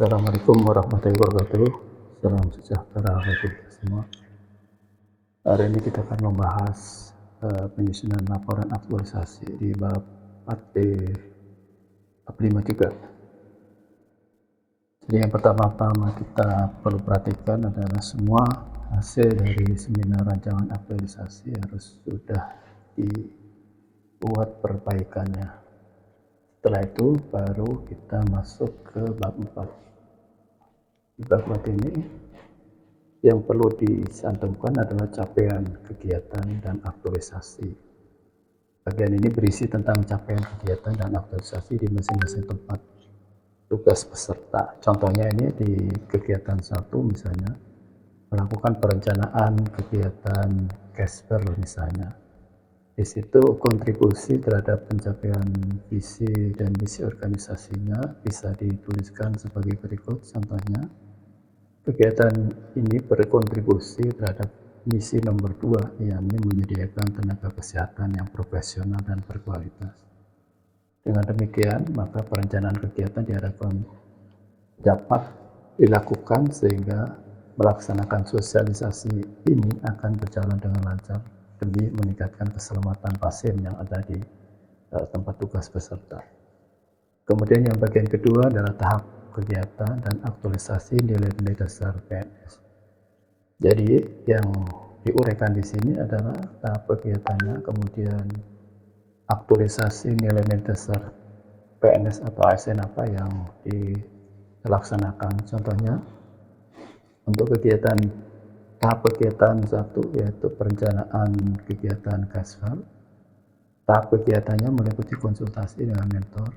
Assalamualaikum warahmatullahi wabarakatuh. Salam sejahtera bagi kita semua. Hari ini kita akan membahas penyusunan laporan aktualisasi di bab 4D bab 5 juga. Jadi yang pertama-tama kita perlu perhatikan adalah semua hasil dari seminar rancangan aktualisasi harus sudah dibuat perbaikannya. Setelah itu baru kita masuk ke bab 4. Di bab 4 ini yang perlu dicantumkan adalah capaian kegiatan dan aktualisasi. Bagian ini berisi tentang capaian kegiatan dan aktualisasi di masing-masing tempat tugas peserta. Contohnya ini di kegiatan 1 misalnya melakukan perencanaan kegiatan Casper misalnya. Di situ kontribusi terhadap pencapaian visi dan misi organisasinya bisa dituliskan sebagai berikut. Contohnya, kegiatan ini berkontribusi terhadap misi nomor 2, yakni menyediakan tenaga kesehatan yang profesional dan berkualitas. Dengan demikian, maka perencanaan kegiatan diharapkan dapat dilakukan sehingga melaksanakan sosialisasi ini akan berjalan dengan lancar demi meningkatkan keselamatan pasien yang ada di tempat tugas peserta. Kemudian yang bagian kedua adalah tahap kegiatan dan aktualisasi nilai-nilai dasar PNS. Jadi yang diuraikan di sini adalah tahap kegiatannya, kemudian aktualisasi nilai-nilai dasar PNS atau ASN apa yang dilaksanakan. Contohnya untuk tahap kegiatan 1 yaitu perencanaan kegiatan Casper. Tahap kegiatannya meliputi konsultasi dengan mentor.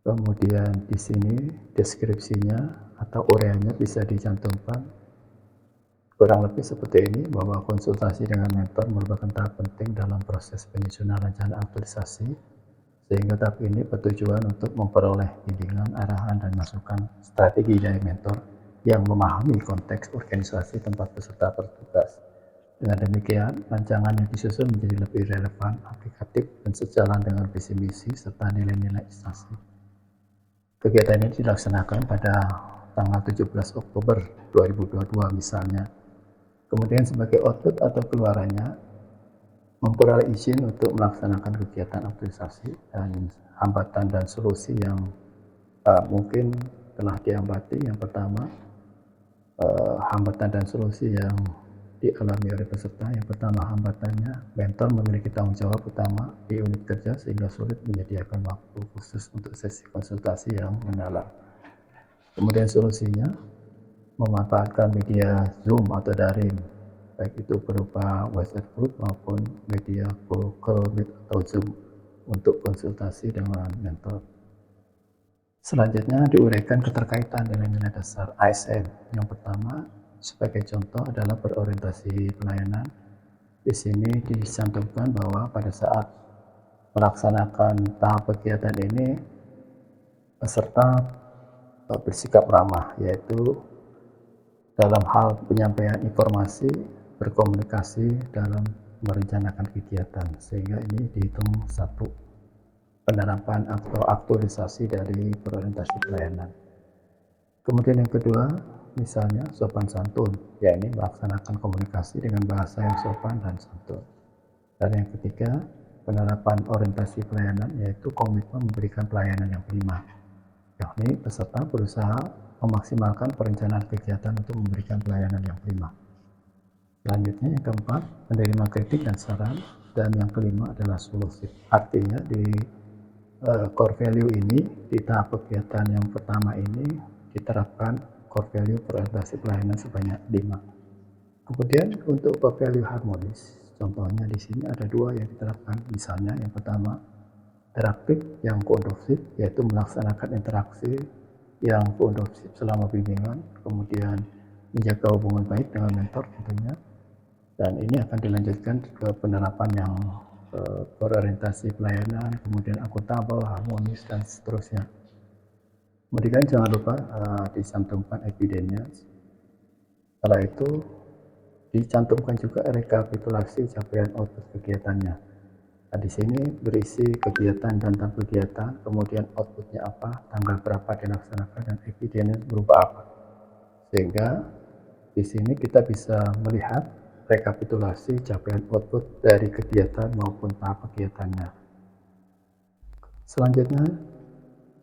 Kemudian di sini deskripsinya atau uraiannya bisa dicantumkan kurang lebih seperti ini, bahwa konsultasi dengan mentor merupakan tahap penting dalam proses penyusunan rencana aktualisasi, sehingga tahap ini bertujuan untuk memperoleh bimbingan, arahan, dan masukan strategi dari mentor yang memahami konteks organisasi tempat peserta bertugas. Dengan demikian, rancangan yang disusun menjadi lebih relevan, aplikatif, dan sejalan dengan visi misi serta nilai-nilai instansi. Kegiatan ini dilaksanakan pada tanggal 17 Oktober 2022 misalnya. Kemudian sebagai output atau keluarannya, memperoleh izin untuk melaksanakan kegiatan aktualisasi dan hambatan dan solusi yang mungkin telah dihambati. Yang pertama, hambatan dan solusi yang dialami oleh peserta. Yang pertama, hambatannya, mentor memiliki tanggung jawab utama di unit kerja sehingga sulit menyediakan waktu khusus untuk sesi konsultasi yang mendalam. Kemudian solusinya, memanfaatkan media Zoom atau daring, baik itu berupa WhatsApp group maupun media Google Meet atau Zoom untuk konsultasi dengan mentor. Selanjutnya diuraikan keterkaitan nilai-nilai dasar ASN. Yang pertama, sebagai contoh adalah berorientasi pelayanan. Di sini dicantumkan bahwa pada saat melaksanakan tahap kegiatan ini, peserta bersikap ramah, yaitu dalam hal penyampaian informasi, berkomunikasi dalam merencanakan kegiatan, sehingga ini dihitung 1 penerapan atau aktualisasi dari berorientasi pelayanan. Kemudian yang kedua, misalnya sopan santun, yakni melaksanakan komunikasi dengan bahasa yang sopan dan santun. Dan yang ketiga, penerapan orientasi pelayanan, yaitu komitmen memberikan pelayanan yang prima, yakni peserta berusaha memaksimalkan perencanaan kegiatan untuk memberikan pelayanan yang prima. Selanjutnya yang keempat, menerima kritik dan saran, dan yang kelima adalah solusi. Artinya di core value ini, di tahap kegiatan yang pertama ini diterapkan core value berorientasi pelayanan sebanyak 5. Kemudian untuk core value harmonis, contohnya di sini ada 2 yang diterapkan. Misalnya yang pertama, interaktif yang kondusif, yaitu melaksanakan interaksi yang kondusif selama bimbingan, kemudian menjaga hubungan baik dengan mentor tentunya, dan ini akan dilanjutkan ke penerapan yang berorientasi pelayanan, kemudian akuntabel, harmonis, dan seterusnya. Kemudian jangan lupa dicantumkan evidensinya. Setelah itu dicantumkan juga rekapitulasi capaian output kegiatannya. Nah, di sini berisi kegiatan dan tentang kegiatan, kemudian outputnya apa, tanggal berapa dilaksanakan, dan evidensinya berupa apa. Sehingga di sini kita bisa melihat rekapitulasi capaian output dari kegiatan maupun tahap kegiatannya. Selanjutnya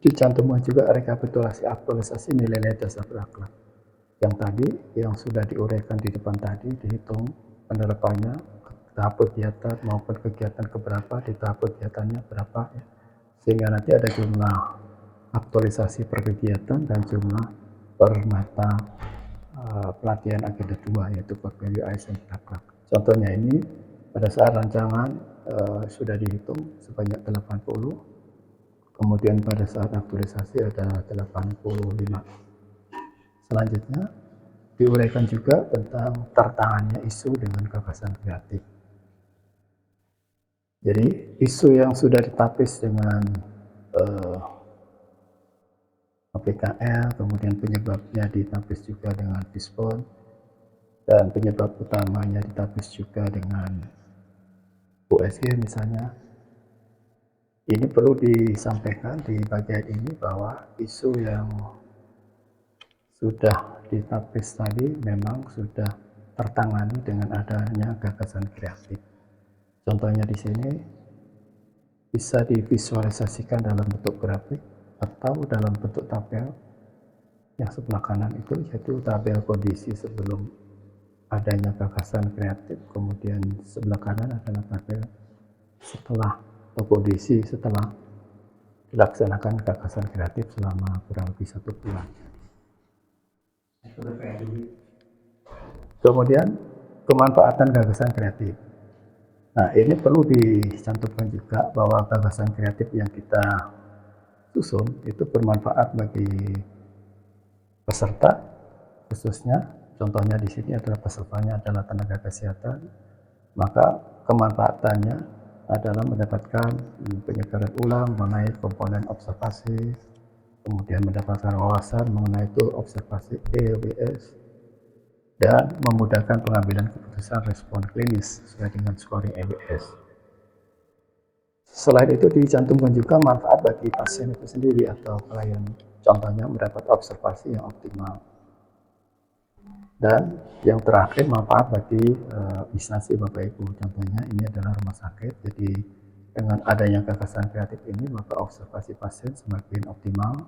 dicantumkan juga rekapitulasi aktualisasi nilai-nilai dasar berakhlak. Yang tadi, yang sudah diuraikan di depan tadi, dihitung penerapannya, tahap kegiatan maupun kegiatan keberapa, di tahap kegiatannya berapa, ya. Sehingga nanti ada jumlah aktualisasi per kegiatan dan jumlah per mata pelatihan agenda 2, yaitu core value ASN berakhlak. Contohnya ini, pada saat rancangan sudah dihitung sebanyak 80, kemudian pada saat aktualisasi ada 85. Selanjutnya diuraikan juga tentang tertangannya isu dengan gagasan kreatif. Jadi isu yang sudah ditapis dengan PKL, kemudian penyebabnya ditapis juga dengan Fishbone, dan penyebab utamanya ditapis juga dengan USG misalnya. Ini perlu disampaikan di bagian ini bahwa isu yang sudah ditapis tadi memang sudah tertangani dengan adanya gagasan kreatif. Contohnya di sini bisa divisualisasikan dalam bentuk grafik atau dalam bentuk tabel. Yang sebelah kanan itu yaitu tabel kondisi sebelum adanya gagasan kreatif, kemudian sebelah kanan adalah tabel setelah atau kondisi setelah dilaksanakan gagasan kreatif selama kurang lebih 1 bulan. Kemudian kemanfaatan gagasan kreatif. Nah, ini perlu dicantumkan juga bahwa gagasan kreatif yang kita susun itu bermanfaat bagi peserta, khususnya contohnya di sini adalah pesertanya adalah tenaga kesehatan, maka kemanfaatannya adalah mendapatkan penyegaran ulang mengenai komponen observasi, kemudian mendapatkan wawasan mengenai tool observasi EWS, dan memudahkan pengambilan keputusan respon klinis sesuai dengan scoring EWS. Selain itu dicantumkan juga manfaat bagi pasien itu sendiri atau klien, contohnya mendapat observasi yang optimal. Dan yang terakhir manfaat bagi instansi Bapak Ibu, contohnya ini adalah rumah sakit. Jadi dengan adanya gagasan kreatif ini maka observasi pasien semakin optimal,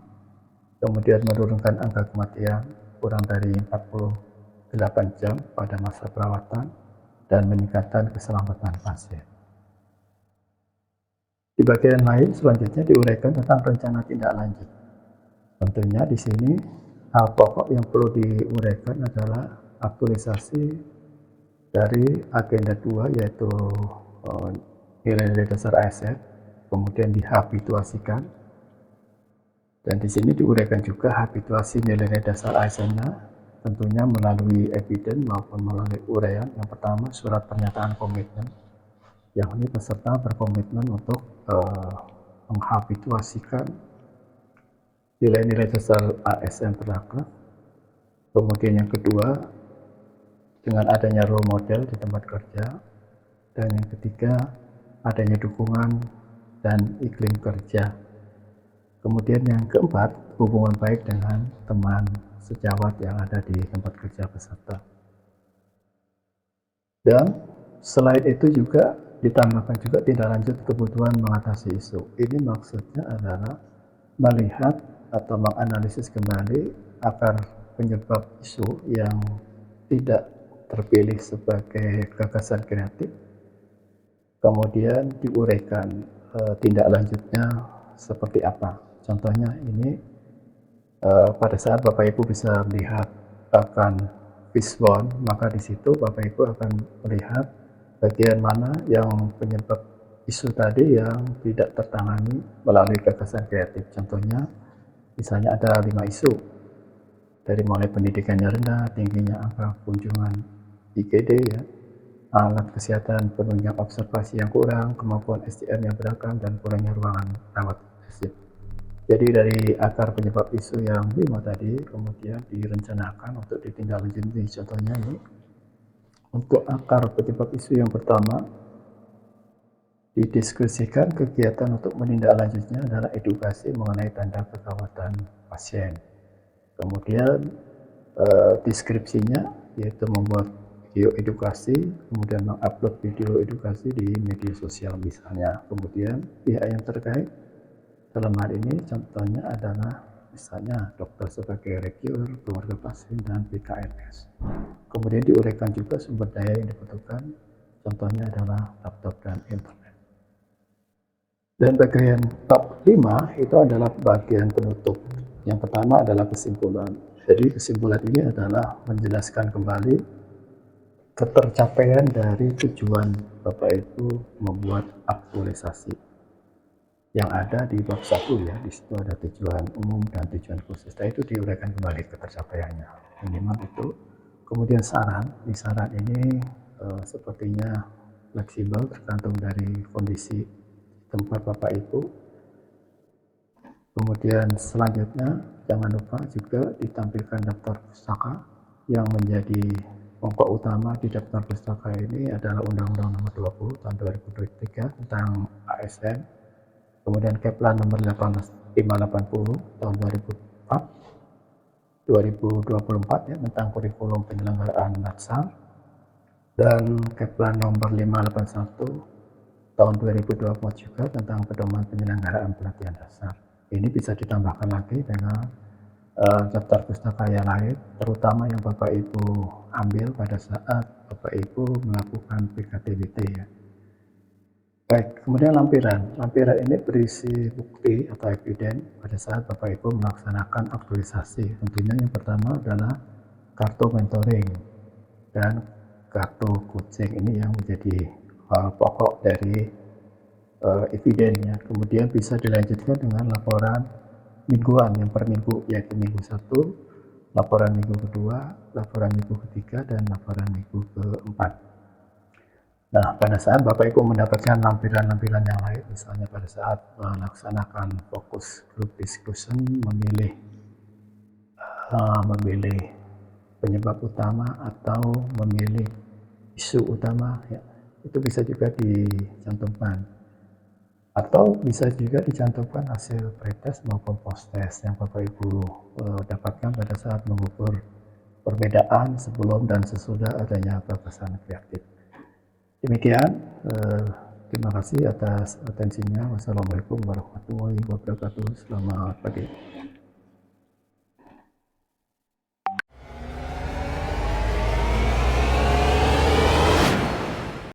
kemudian menurunkan angka kematian kurang dari 48 jam pada masa perawatan, dan meningkatkan keselamatan pasien. Di bagian lain selanjutnya diuraikan tentang rencana tindak lanjut. Tentunya di sini hal pokok yang perlu diuraikan adalah aktualisasi dari agenda 2 yaitu nilai-nilai dasar ASN, kemudian dihabituasikan, dan di sini diuraikan juga habituasi nilai-nilai dasar ASN-nya tentunya melalui evidence maupun melalui uraian. Yang pertama, surat pernyataan komitmen, yang ini peserta berkomitmen untuk menghabituasikan nilai-nilai dasar ASN berakhlak. Kemudian yang kedua, dengan adanya role model di tempat kerja, dan yang ketiga, adanya dukungan dan iklim kerja. Kemudian yang keempat, hubungan baik dengan teman sejawat yang ada di tempat kerja peserta. Dan selain itu juga ditambahkan juga tindak lanjut kebutuhan mengatasi isu. Ini maksudnya adalah melihat atau menganalisis kembali akar penyebab isu yang tidak terpilih sebagai gagasan kreatif, kemudian diuraikan tindak lanjutnya seperti apa. Contohnya ini pada saat Bapak Ibu bisa melihat akan Fishbone, maka di situ Bapak Ibu akan melihat bagian mana yang penyebab isu tadi yang tidak tertangani melalui gagasan kreatif. Contohnya, misalnya ada 5 isu, dari mulai pendidikannya rendah, tingginya angka kunjungan IGD, ya, alat kesehatan penunjang observasi yang kurang, kemampuan SDM yang beragam, dan kurangnya ruangan rawat intensif. Jadi dari akar penyebab isu yang 5 tadi kemudian direncanakan untuk ditindaklanjuti. Contohnya ini, untuk akar penyebab isu yang pertama, Didiskusikan kegiatan untuk menindaklanjutnya adalah edukasi mengenai tanda kekhawatiran pasien. Kemudian deskripsinya yaitu membuat video edukasi, kemudian mengupload video edukasi di media sosial misalnya. Kemudian pihak yang terkait dalam hal ini contohnya adalah misalnya dokter sebagai reviewer, keluarga pasien, dan PKRS. Kemudian diuraikan juga sumber daya yang dibutuhkan, contohnya adalah laptop dan internet. Dan bagian bab 5 itu adalah bagian penutup. Yang pertama adalah kesimpulan. Jadi kesimpulan ini adalah menjelaskan kembali ketercapaian dari tujuan Bapak Ibu membuat aktualisasi yang ada di bab 1 ya. Di situ ada tujuan umum dan tujuan khusus. Nah, itu diuraikan kembali ketercapaiannya. Minimal itu. Kemudian saran. Di saran ini sepertinya fleksibel tergantung dari kondisi tempat Bapak Ibu. Kemudian selanjutnya jangan lupa juga ditampilkan daftar pustaka. Yang menjadi pokok utama di daftar pustaka ini adalah Undang-Undang Nomor 20 Tahun 2023 tentang ASN. Kemudian Keplan Nomor 580 Tahun 2024 ya, tentang kurikulum penyelenggaraan Natsar, dan Keplan Nomor 581 Tahun 2024 juga tentang pedoman penyelenggaraan pelatihan dasar. Ini bisa ditambahkan lagi dengan daftar pustaka yang lain, terutama yang Bapak Ibu ambil pada saat Bapak Ibu melakukan PKTBT ya. Baik, kemudian lampiran. Lampiran ini berisi bukti atau eviden pada saat Bapak Ibu melaksanakan aktualisasi. Tentunya yang pertama adalah kartu mentoring dan kartu coaching, ini yang menjadi pokok dari evidennya. Kemudian bisa dilanjutkan dengan laporan mingguan yang per minggu, yaitu minggu 1, laporan minggu kedua, laporan minggu ketiga, dan laporan minggu keempat. Nah, pada saat Bapak Ibu mendapatkan lampiran-lampiran yang lain, misalnya pada saat melaksanakan fokus group discussion, memilih penyebab utama atau memilih isu utama ya, itu bisa juga dicantumkan, atau bisa juga dicantumkan hasil pretest maupun post-test yang Bapak Ibu dapatkan pada saat mengukur perbedaan sebelum dan sesudah adanya gagasan kreatif. Demikian, terima kasih atas atensinya. Wassalamualaikum warahmatullahi wabarakatuh. Selamat pagi.